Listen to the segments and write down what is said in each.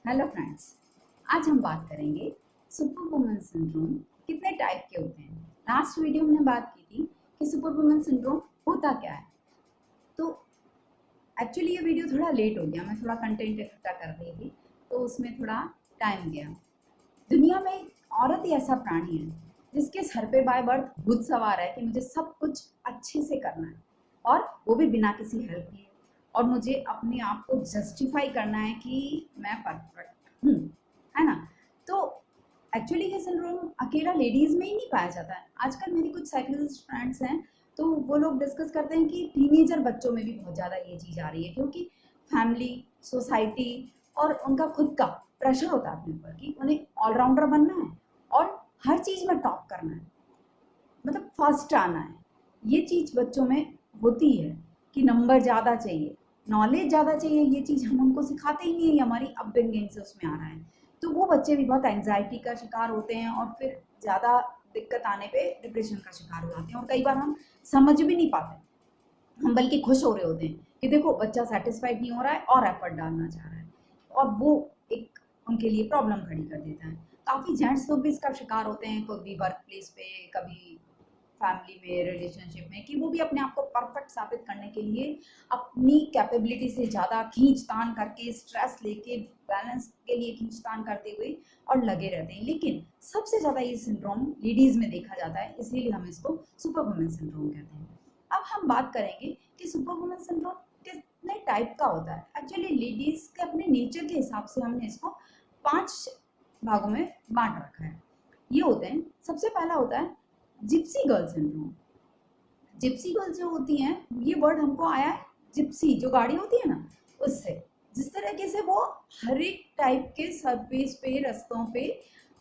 Hello friends. आज हम बात करेंगे सुपर वुमन सिंड्रोम कितने टाइप के होते हैं। लास्ट वीडियो में बात की थी कि सुपर वुमन सिंड्रोम होता क्या है। तो एक्चुअली ये वीडियो थोड़ा लेट हो गया, मैं थोड़ा कंटेंट इकट्ठा कर रही थी तो उसमें थोड़ा टाइम गया। दुनिया में एक औरत ही ऐसा प्राणी है जिसके सर पे बाय बर्थ भूत सवार है कि मुझे सब कुछ अच्छे से करना है और वो भी बिना किसी हेल्प लिए, और मुझे अपने आप को जस्टिफाई करना है कि मैं परफेक्ट हूँ, है ना। तो एक्चुअली ये सिंड्रोम अकेला लेडीज में ही नहीं पाया जाता है। आजकल मेरी कुछ साइकोलॉजिस्ट फ्रेंड्स हैं तो वो लोग डिस्कस करते हैं कि टीनेजर बच्चों में भी बहुत ज़्यादा ये चीज़ आ रही है, क्योंकि फैमिली, सोसाइटी और उनका खुद का प्रेशर होता है अपने ऊपर कि उन्हें ऑलराउंडर बनना है और हर चीज़ में टॉप करना है, मतलब फर्स्ट आना है। ये चीज़ बच्चों में होती है कि नंबर ज़्यादा चाहिए, नॉलेज ज़्यादा चाहिए। ये चीज़ हम उनको सिखाते ही नहीं है, ये हमारी अपब्रिंगिंग से उसमें आ रहा है। तो वो बच्चे भी बहुत एंग्जाइटी का शिकार होते हैं और फिर ज़्यादा दिक्कत आने पे डिप्रेशन का शिकार हो जाते हैं, और कई बार हम समझ भी नहीं पाते, हम बल्कि खुश हो रहे होते हैं कि देखो बच्चा सेटिस्फाइड नहीं हो रहा है और एफर्ट डालना चाह रहा है, और वो एक उनके लिए प्रॉब्लम खड़ी कर देता है। काफ़ी जेंट्स लोग भी इसका शिकार होते हैं, कभी वर्क प्लेस पे, कभी फैमिली में, रिलेशनशिप में, कि वो भी अपने आप को परफेक्ट साबित करने के लिए अपनी कैपेबिलिटी से ज़्यादा खींचतान करके, स्ट्रेस लेके, बैलेंस के लिए खींचतान करते हुए और लगे रहते हैं। लेकिन सबसे ज़्यादा ये सिंड्रोम लेडीज़ में देखा जाता है, इसीलिए हम इसको सुपर वुमन सिंड्रोम कहते हैं। अब हम बात करेंगे कि सुपर वुमन सिंड्रोम कितने टाइप का होता है। एक्चुअली लेडीज़ के अपने नेचर के हिसाब से हमने इसको 5 भागों में बांट रखा है। ये होते हैं, सबसे पहला होता है Gypsy girl syndrome. Gypsy girl जो होती हैं, ये वर्ड हमको आया है जिप्सी, जो गाड़ी होती है ना, उससे। जिस तरीके से वो हर एक टाइप के सरफेस पे, रास्तों पे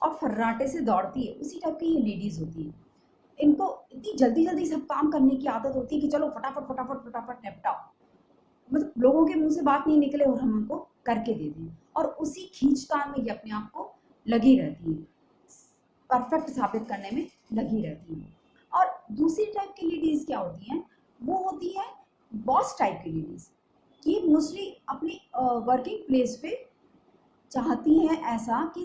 और फर्राटे से दौड़ती है, उसी टाइप की ये लेडीज होती है। इनको इतनी जल्दी जल्दी सब काम करने की आदत होती है कि चलो फटाफट फटाफट फटाफट निपटाओ, मतलब लोगों के मुंह से बात नहीं निकले और हम उनको करके दे दें, और उसी खींचतान में ये अपने आप को लगी रहती है, परफेक्ट साबित करने में लगी रहती हैं। और दूसरी टाइप की लेडीज़ क्या होती हैं, वो होती है बॉस टाइप की लेडीज़। ये मोस्टली अपनी वर्किंग प्लेस पे चाहती हैं ऐसा कि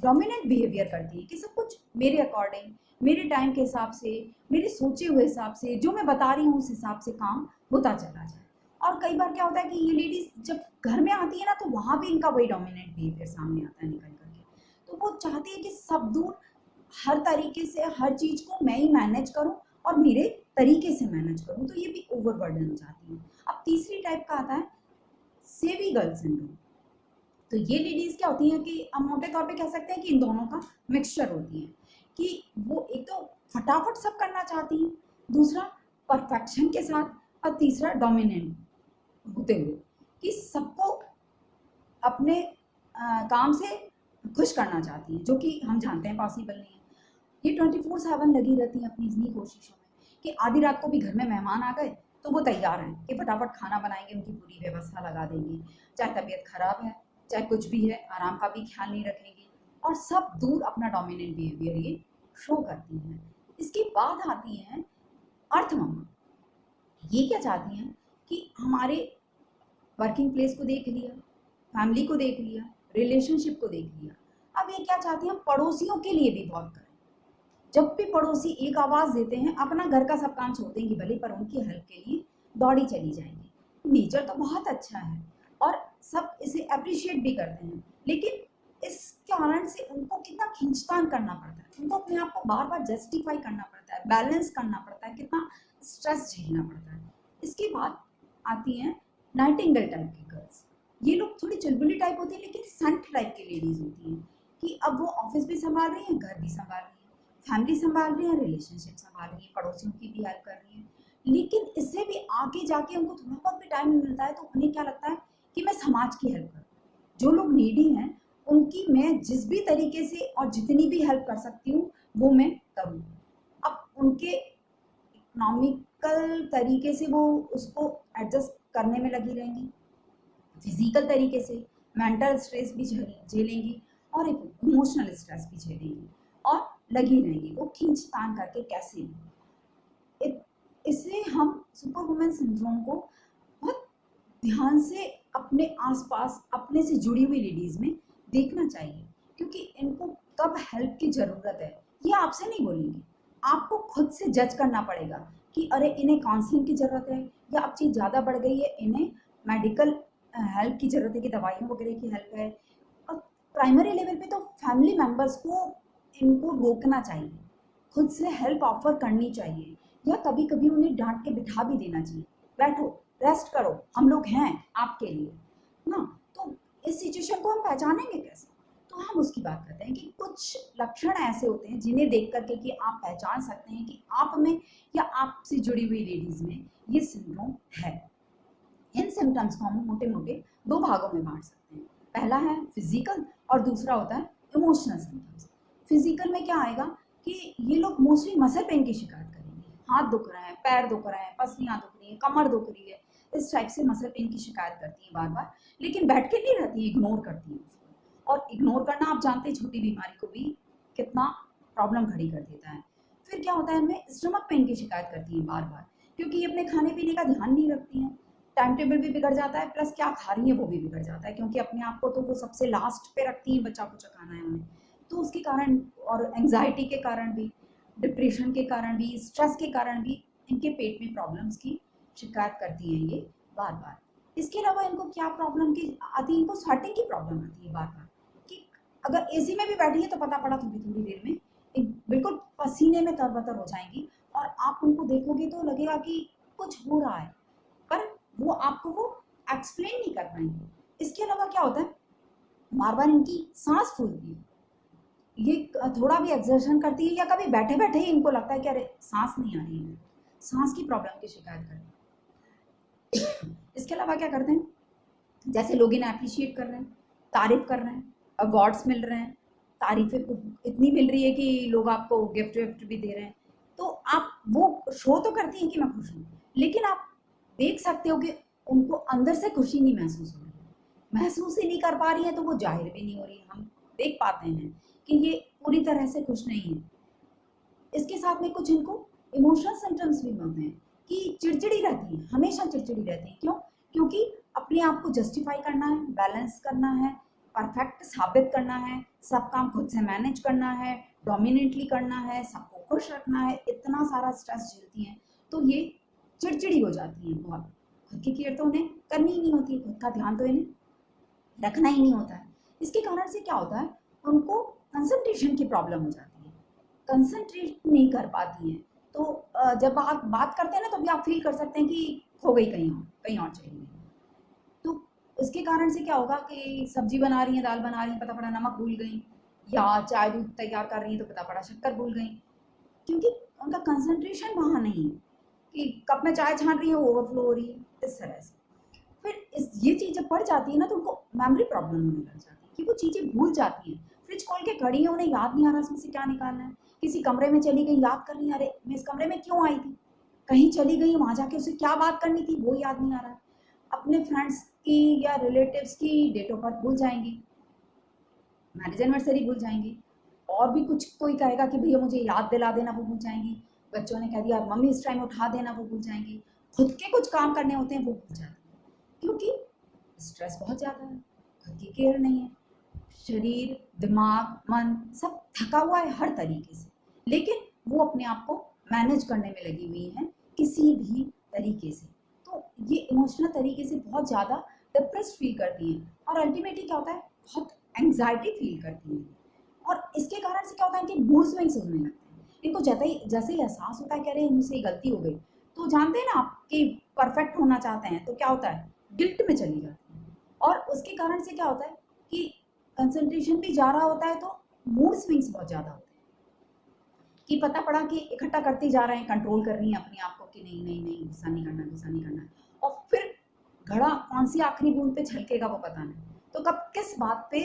डोमिनेंट बिहेवियर करती है कि सब कुछ मेरे अकॉर्डिंग, मेरे टाइम के हिसाब से, मेरे सोचे हुए हिसाब से, जो मैं बता रही हूँ उस हिसाब से काम होता चला जाए। और कई बार क्या होता है कि ये लेडीज जब घर में आती है ना, तो वहाँ भी इनका वही डोमिनेंट बिहेवियर सामने आता है निकल करके। तो वो चाहती है कि सब दूर, हर तरीके से हर चीज़ को मैं ही मैनेज करूँ और मेरे तरीके से मैनेज करूँ, तो ये भी ओवरबर्डन हो जाती है। अब तीसरी टाइप का आता है सेवी गर्ल सिंड्रोम। तो ये लेडीज़ क्या होती हैं कि हम मोटे तौर पे कह सकते हैं कि इन दोनों का मिक्सचर होती हैं, कि वो एक तो फटाफट सब करना चाहती हैं, दूसरा परफेक्शन के साथ, और तीसरा डोमिनेंट होते हुए कि सबको अपने काम से खुश करना चाहती हैं, जो कि हम जानते हैं पॉसिबल नहीं है। ये 24/7 लगी रहती हैं अपनी इन्हीं कोशिशों में कि आधी रात को भी घर में मेहमान आ गए तो वो तैयार हैं कि फटाफट खाना बनाएंगे, उनकी पूरी व्यवस्था लगा देंगे, चाहे तबीयत खराब है, चाहे कुछ भी है, आराम का भी ख्याल नहीं रखेंगे, और सब दूर अपना डोमिनेंट बिहेवियर ये शो करती हैं। इसके बाद आती हैं अर्थ मम्मा। ये क्या चाहती हैं कि हमारे वर्किंग प्लेस को देख लिया, फैमिली को देख लिया, रिलेशनशिप को देख लिया, अब ये क्या चाहती हैं, पड़ोसियों के लिए भी बहुत करें। जब भी पड़ोसी एक आवाज़ देते हैं, अपना घर का सब काम छोड़ देंगी भले, पर उनकी हेल्प के लिए दौड़ी चली जाएंगी। नेचर तो बहुत अच्छा है और सब इसे अप्रिशिएट भी करते हैं, लेकिन इस कारण से उनको कितना खींचतान करना पड़ता है, उनको अपने आप को बार बार जस्टिफाई करना पड़ता है, बैलेंस करना पड़ता है, कितना स्ट्रेस झेलना पड़ता है। इसके बाद आती हैं नाइटिंगेल टाइप की गर्ल्स। ये लोग थोड़ी चुलबुली टाइप होती है, लेकिन संत टाइप की लेडीज होती हैं कि अब वो ऑफिस भी संभाल रही हैं, घर भी संभाल रही हैं, फैमिली संभाल रही हैं, रिलेशनशिप संभाल रही हैं, पड़ोसियों की भी हेल्प कर रही हैं। लेकिन इससे भी आगे जाके उनको थोड़ा बहुत भी टाइम मिलता है तो उन्हें क्या लगता है कि मैं समाज की हेल्प करूँ, जो लोग नीडी हैं उनकी मैं जिस भी तरीके से और जितनी भी हेल्प कर सकती हूँ वो मैं करूँ। अब उनके इकोनॉमिकल तरीके से वो उसको एडजस्ट करने में लगी रहेंगी, फिजिकल तरीके से मेंटल स्ट्रेस भी झेलेंगी और एक इमोशनल स्ट्रेस भी झेलेंगी, और लगी रहेंगी वो खींचतान करके कैसे भी। इससे हम सुपर वुमेन सिंड्रोम को बहुत ध्यान से अपने आसपास अपने से जुड़ी हुई लेडीज में देखना चाहिए, क्योंकि इनको कब हेल्प की ज़रूरत है ये आपसे नहीं बोलेंगी। आपको खुद से जज करना पड़ेगा कि अरे इन्हें काउंसलिंग की ज़रूरत है, या अब चीज़ ज़्यादा बढ़ गई है, इन्हें मेडिकल हेल्प की ज़रूरत है कि दवाइयों वगैरह की हेल्प है। और प्राइमरी लेवल पे तो फैमिली मेम्बर्स को इनको रोकना चाहिए, खुद से हेल्प ऑफर करनी चाहिए, या कभी कभी उन्हें डांट के बिठा भी देना चाहिए, बैठो रेस्ट करो, हम लोग हैं आपके लिए ना। तो इस सिचुएशन को हम पहचानेंगे कैसे? तो हम उसकी बात करते हैं कि कुछ लक्षण ऐसे होते हैं जिन्हें देख करके कि आप पहचान सकते हैं कि आप में या आपसे जुड़ी हुई लेडीज में ये सिंड्रोम है। इन सिम्टम्स को हम मोटे मोटे दो भागों में बांट सकते हैं। पहला है फिजिकल और दूसरा होता है इमोशनल सिम्टम्स। फिजिकल में क्या आएगा कि ये लोग मोस्टली मसल पेन की शिकायत करेंगे, हाथ दुख रहे हैं, पैर दुख रहे हैं, पसलियाँ दुख रही हैं, कमर दुख रही है, इस टाइप से मसल पेन की शिकायत करती हैं बार बार, लेकिन बैठ के नहीं रहती है, इग्नोर करती हैं उसको। और इग्नोर करना आप जानते हैं छोटी बीमारी को भी कितना प्रॉब्लम खड़ी कर देता है। फिर क्या होता है, इनमें स्टमक पेन की शिकायत करती हैं बार बार, क्योंकि ये अपने खाने पीने का ध्यान नहीं रखती हैं, टाइम टेबल भी बिगड़ जाता है, प्लस क्या खा रही है वो भी बिगड़ जाता है, क्योंकि अपने आप को तो वो सबसे लास्ट पे रखती हैं, बच्चा कुछ खाना है उन्हें, तो उसके कारण और एंग्जाइटी के कारण भी, डिप्रेशन के कारण भी, स्ट्रेस के कारण भी इनके पेट में प्रॉब्लम्स की शिकायत करती हैं ये बार बार। इसके अलावा इनको क्या प्रॉब्लम की आती है, इनको स्वेटिंग की प्रॉब्लम आती है बार बार, कि अगर एसी में भी बैठी है तो पता पड़ा थोड़ी थोड़ी देर में बिल्कुल पसीने में तरबतर हो जाएंगी, और आप उनको देखोगे तो लगेगा कि कुछ हो रहा है, पर वो आपको वो एक्सप्लेन नहीं कर पाएंगे। इसके अलावा क्या होता है, बार बार इनकी सांस फूलती है, ये थोड़ा भी एक्सर्शन करती है या कभी बैठे बैठे ही इनको लगता है कि अरे सांस नहीं आ रही है, सांस की प्रॉब्लम की शिकायत करते हैं। इसके अलावा क्या करते हैं, जैसे लोग इन्हें अप्रिशिएट कर रहे हैं, तारीफ कर रहे हैं, अवार्ड्स मिल रहे हैं, तारीफें इतनी मिल रही है कि लोग आपको गिफ्ट विफ्ट भी दे रहे हैं, तो आप वो शो तो करती हैं कि मैं खुश हूँ, लेकिन आप देख सकते हो कि उनको अंदर से खुशी नहीं महसूस हो रही है, महसूस ही नहीं कर पा रही है, तो वो जाहिर भी नहीं हो रही है, हम देख पाते हैं कि ये पूरी तरह से खुश नहीं है। इसके साथ में कुछ इनको इमोशनल सिम्टम्स भी होते हैं कि चिड़चिड़ी रहती है, हमेशा चिड़चिड़ी रहती है। क्यों? क्योंकि अपने आप को जस्टिफाई करना है, बैलेंस करना है, परफेक्ट साबित करना है, सब काम खुद से मैनेज करना है, डोमिनेटली करना है, सबको खुश रखना है, इतना सारा स्ट्रेस झेलती हैं, तो ये चिड़चिड़ी हो जाती हैं बहुत। खुद की केयर तो उन्हें करनी ही नहीं होती है, खुद का ध्यान तो इन्हें रखना ही नहीं होता है। इसके कारण से क्या होता है, उनको कंसंट्रेशन की प्रॉब्लम हो जाती है, कंसंट्रेट नहीं कर पाती हैं। तो जब आप बात करते हैं ना, तो भी आप फील कर सकते हैं कि खो गई कहीं और चली गई। तो उसके कारण से क्या होगा कि सब्जी बना रही हैं, दाल बना रही हैं, पता पड़ा नमक भूल गई, या चाय दूध तैयार कर रही हैं तो पता पड़ा शक्कर भूल गई, क्योंकि उनका कंसंट्रेशन वहाँ नहीं है कि कप में चाय छान रही है, ओवरफ्लो हो रही है, इस तरह से। फिर ये चीज़ जब बढ़ जाती है ना, तो उनको मेमोरी प्रॉब्लम होने लग जाती है कि वो चीज़ें भूल जाती हैं। फ्रिज खोल के खड़ी है, उन्हें याद नहीं आ रहा इसमें से क्या निकालना है, किसी कमरे में चली गई, याद कर रही है अरे मैं इस कमरे में क्यों आई थी, कहीं चली गई वहाँ जाके उसे क्या बात करनी थी वो याद नहीं आ रहा है, अपने फ्रेंड्स की या रिलेटिव्स की डेट ऑफ बर्थ भूल जाएंगी, मैरिज एनिवर्सरी भूल जाएंगी, और भी कुछ कोई कहेगा कि भैया मुझे याद दिला देना, वो भूल जाएंगी, बच्चों ने कह दिया मम्मी इस टाइम उठा देना, वो भूल जाएंगी, खुद के कुछ काम करने होते हैं वो भूल जाती हैं, क्योंकि स्ट्रेस बहुत ज़्यादा है, खुद की केयर नहीं है, शरीर दिमाग मन सब थका हुआ है हर तरीके से, लेकिन वो अपने आप को मैनेज करने में लगी हुई हैं किसी भी तरीके से। तो ये इमोशनल तरीके से बहुत ज़्यादा डिप्रेस्ड फील करती हैं, और अल्टीमेटली क्या होता है, बहुत एंग्जाइटी फील करती हैं, और इसके कारण से क्या होता है कि मूड स्विंग्स होने लगते हैं। इनको जैसे ही एहसास होता है कि अरे मुझसे गलती हो गई, तो जानते हैं ना आप कि परफेक्ट होना चाहते हैं, तो क्या होता है, गिल्ट में चली जाती है, और उसके कारण से क्या होता है कि कंसंट्रेशन भी जा रहा होता है, तो मूड स्विंग्स बहुत ज़्यादा होते हैं कि पता पड़ा कि इकट्ठा करते जा रहे हैं, कंट्रोल कर रही हैं अपने आप को कि नहीं नहीं नहीं गुस्सा नहीं करना, गुस्सा नहीं करना, और फिर घड़ा कौन सी आखिरी बूंद पे छलकेगा वो पता नहीं, तो कब किस बात पे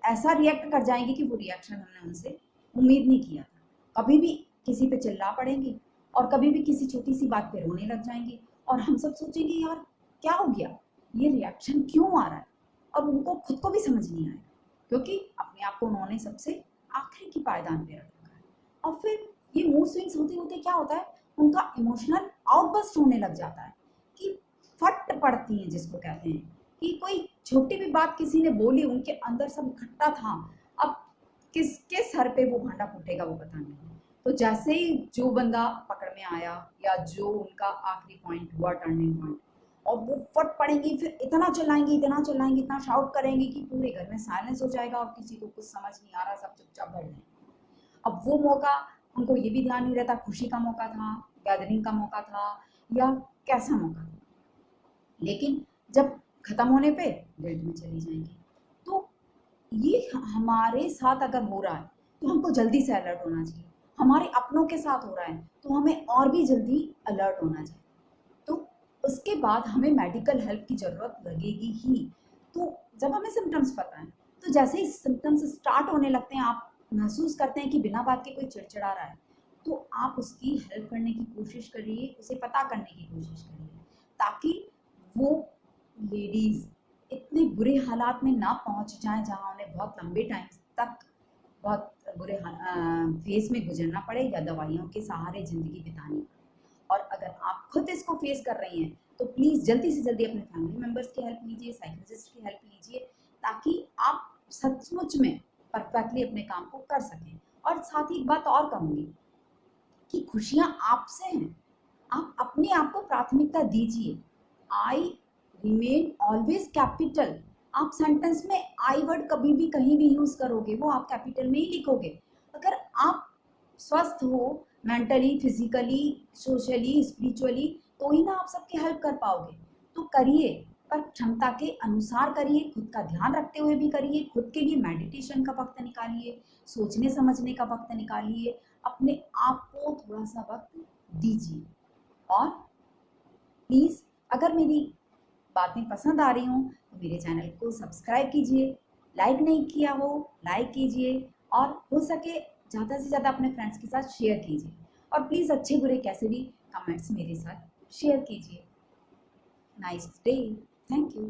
ऐसा रिएक्ट कर जाएंगी कि वो रिएक्शन हमने उनसे उम्मीद नहीं किया था, कभी भी किसी पे चिल्ला पड़ेंगी, और कभी भी किसी छोटी सी बात पे रोने लग जाएंगी, और हम सब सोचेंगे यार क्या हो गया, ये रिएक्शन क्यों आ रहा है, और उनको खुद को भी समझ नहीं आएगा, क्योंकि अपने आप को उन्होंने सबसे आखिरी की पायदान पे रखा है। और फिर ये मूड स्विंग्स होते होते क्या होता है, उनका इमोशनल आउटबर्स्ट होने लग जाता है कि फट पड़ती हैं जिसको कहते हैं, कि कोई छोटी भी बात किसी ने बोली, उनके अंदर सब इकट्ठा था। अब किसके सर पे वो भांडा फूटेगा वो पता नहीं। तो जैसे ही जो बंदा पकड़ में आया या जो उनका आखिरी पॉइंट हुआ, टर्निंग पॉइंट, और वो फट पड़ेंगी, फिर इतना चलाएंगी, इतना चलाएंगी, इतना शाउट करेंगी कि पूरे घर में साइलेंस हो जाएगा और किसी को कुछ समझ नहीं आ रहा, सब चुपचाप बैठ जाएंगे। अब वो मौका उनको ये भी ध्यान नहीं रहता खुशी का मौका था, गैदरिंग का मौका था, या कैसा मौका था, लेकिन जब खत्म होने पे गिल्ट में चली जाएंगी। तो ये हमारे साथ अगर हो रहा है तो हमको जल्दी से अलर्ट होना चाहिए। हमारे अपनों के साथ हो रहा है तो हमें और भी जल्दी अलर्ट होना चाहिए। तो उसके बाद हमें मेडिकल हेल्प की ज़रूरत लगेगी ही। तो जब हमें सिम्टम्स पता है, तो जैसे ही सिम्टम्स स्टार्ट होने लगते हैं, आप महसूस करते हैं कि बिना बात के कोई चिड़चिड़ा रहा है, तो आप उसकी हेल्प करने की कोशिश करिए, उसे पता करने की कोशिश करिए, ताकि वो लेडीज़ इतने बुरे हालात में ना पहुंच जाएं जहां उन्हें बहुत लंबे टाइम तक बहुत बुरे फेस में गुजरना पड़े या दवाइयों के सहारे ज़िंदगी बितानी पड़े। और अगर आप खुद इसको फेस कर रही हैं तो प्लीज़ जल्दी से जल्दी अपने फैमिली मेम्बर्स की हेल्प लीजिए, साइकोलॉजिस्ट की हेल्प लीजिए, ताकि आप सचमुच में परफेक्टली अपने काम को कर सकें। और साथ ही एक बात और कहूँगी कि खुशियाँ आपसे हैं, आप अपने आप को प्राथमिकता दीजिए। आई रिमेन ऑलवेज कैपिटल, आप सेंटेंस में आई वर्ड कभी भी कहीं भी यूज करोगे वो आप कैपिटल में ही लिखोगे। अगर आप स्वस्थ हो मेंटली, फिजिकली, सोशली, स्पिरिचुअली, तो ही ना आप सबकी हेल्प कर पाओगे। तो करिए, पर क्षमता के अनुसार करिए, खुद का ध्यान रखते हुए भी करिए, खुद के लिए मेडिटेशन का वक्त निकालिए, सोचने समझने का वक्त निकालिए, अपने आप को थोड़ा सा वक्त दीजिए। और प्लीज़ अगर मेरी बातें पसंद आ रही हों तो मेरे चैनल को सब्सक्राइब कीजिए, लाइक नहीं किया हो लाइक कीजिए, और हो सके ज़्यादा से ज़्यादा अपने फ्रेंड्स के साथ शेयर कीजिए। और प्लीज़ अच्छे बुरे कैसे भी कमेंट्स मेरे साथ शेयर कीजिए। Nice day, thank you.